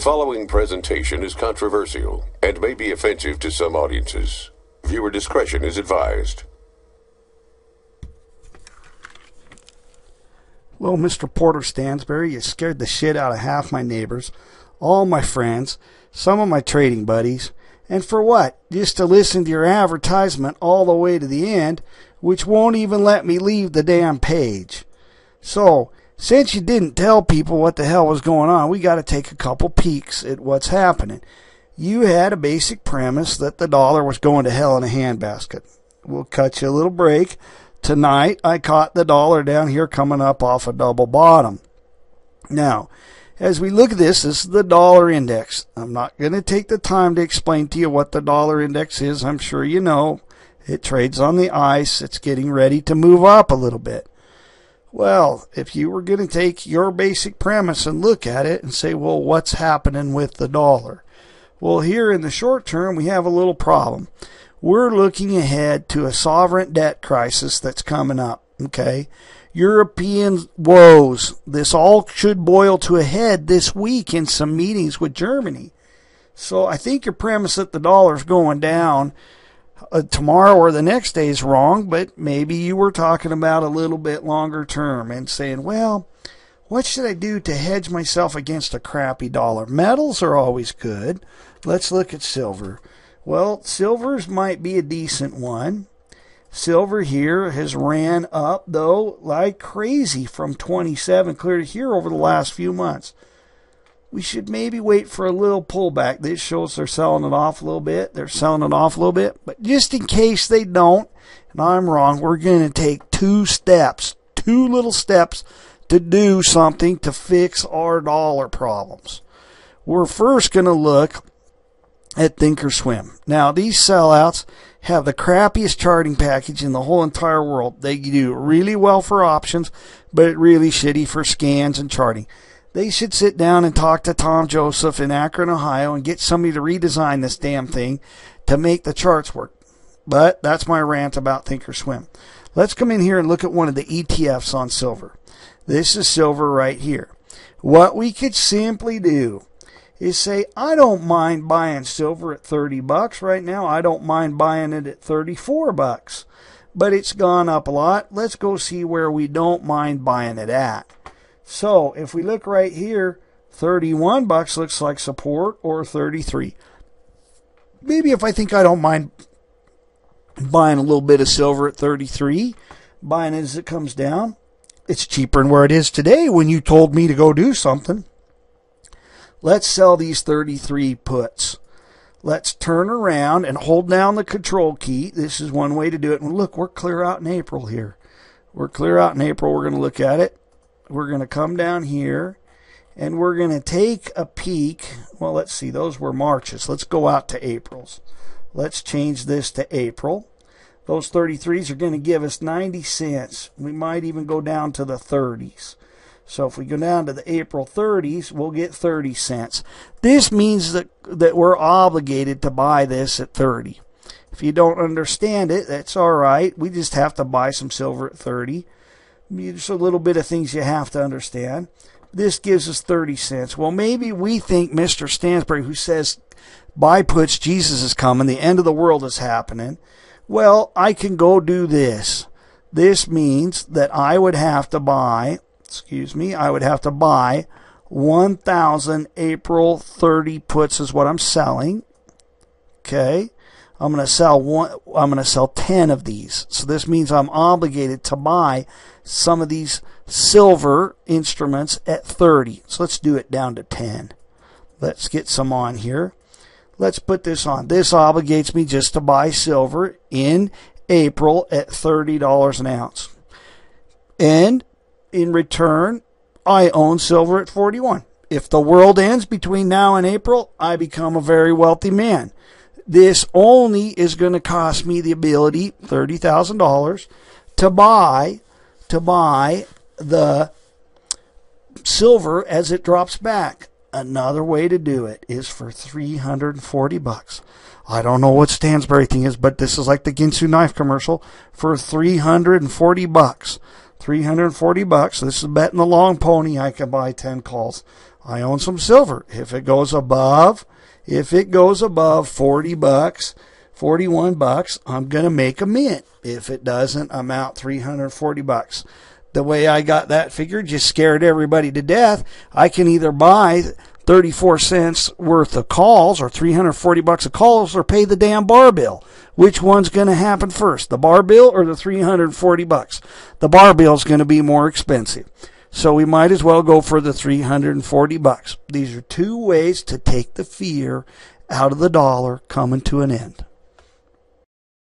following presentation is controversial and may be offensive to some audiences. Viewer discretion is advised. Well, Mr. Porter Stansberry, you scared the shit out of half my neighbors, all my friends, some of my trading buddies. And for what? Just to listen to your advertisement all the way to the end, which won't even let me leave the damn page. So, since you didn't tell people what the hell was going on, we got to take a couple peeks at what's happening. You had a basic premise that the dollar was going to hell in a handbasket. We'll cut you a little break. Tonight, I caught the dollar down here coming up off a double bottom. Now, as we look at this is the dollar index. I'm not going to take the time to explain to you what the dollar index is. I'm sure you know. It trades on the ice. It's getting ready to move up a little bit. Well, if you were going to take your basic premise and look at it and say, well, what's happening with the dollar? Well, here in the short term, we have a little problem. We're looking ahead to a sovereign debt crisis that's coming up, okay? European woes. This all should boil to a head this week in some meetings with Germany. So I think your premise that the dollar's going down tomorrow or the next day is wrong, but maybe you were talking about a little bit longer term and saying, well, what should I do to hedge myself against a crappy dollar? Metals are always good. Let's look at silver. Well, silver's might be a decent one. Silver here has ran up, though, like crazy from 27 clear to here over the last few months. We should maybe wait for a little pullback. This shows they're selling it off a little bit. They're selling it off a little bit. But just in case they don't, and I'm wrong, we're going to take two little steps to do something to fix our dollar problems. We're first going to look at Thinkorswim. Now, these sellouts have the crappiest charting package in the whole entire world. They do really well for options, but really shitty for scans and charting. They should sit down and talk to Tom Joseph in Akron, Ohio, and get somebody to redesign this damn thing to make the charts work. But that's my rant about Thinkorswim. Let's come in here and look at one of the ETFs on silver. This is silver right here. What we could simply do is say, I don't mind buying silver at $30 right now. I don't mind buying it at $34. But it's gone up a lot. Let's go see where we don't mind buying it at. So if we look right here, $31 looks like support, or 33. Maybe if I think I don't mind buying a little bit of silver at 33, buying it as it comes down. It's cheaper than where it is today when you told me to go do something. Let's sell these 33 puts. Let's turn around and hold down the control key. This is one way to do it. And look, we're clear out in April here. We're clear out in April. We're going to look at it. We're going to come down here and we're going to take a peek. Well, let's see. Those were Marches. Let's go out to April's. Let's change this to April. Those 33s are going to give us 90 cents. We might even go down to the 30s. So if we go down to the April 30s, we'll get 30 cents. This means that we're obligated to buy this at 30. If you don't understand it, that's all right. We just have to buy some silver at 30. There's a little bit of things you have to understand. This gives us 30 cents. Well, maybe we think Mr. Stansberry, who says, buy puts, Jesus is coming, the end of the world is happening. Well, I can go do this. This means that I would have to buy... I would have to buy 1,000 April 30 puts is what I'm selling. Okay. I'm going to sell 10 of these. So this means I'm obligated to buy some of these silver instruments at 30. So let's do it down to 10. Let's get some on here. Let's put this on. This obligates me just to buy silver in April at $30 an ounce. And in return, I own silver at 41. If the world ends between now and April, I become a very wealthy man. This only is going to cost me the ability, $30,000, to buy the silver as it drops back. Another way to do it is for $340. I don't know what Stansberry thing is, but this is like the Ginsu knife commercial for $340. $340. This is betting the long pony. I can buy 10 calls. I own some silver. If it goes above $40, $41, I'm going to make a mint. If it doesn't, I'm out $340. The way I got that figure just scared everybody to death. I can either buy 34 cents worth of calls or $340 of calls or pay the damn bar bill. Which one's going to happen first, the bar bill or the $340? The bar bill is going to be more expensive. So we might as well go for the $340. These are two ways to take the fear out of the dollar coming to an end.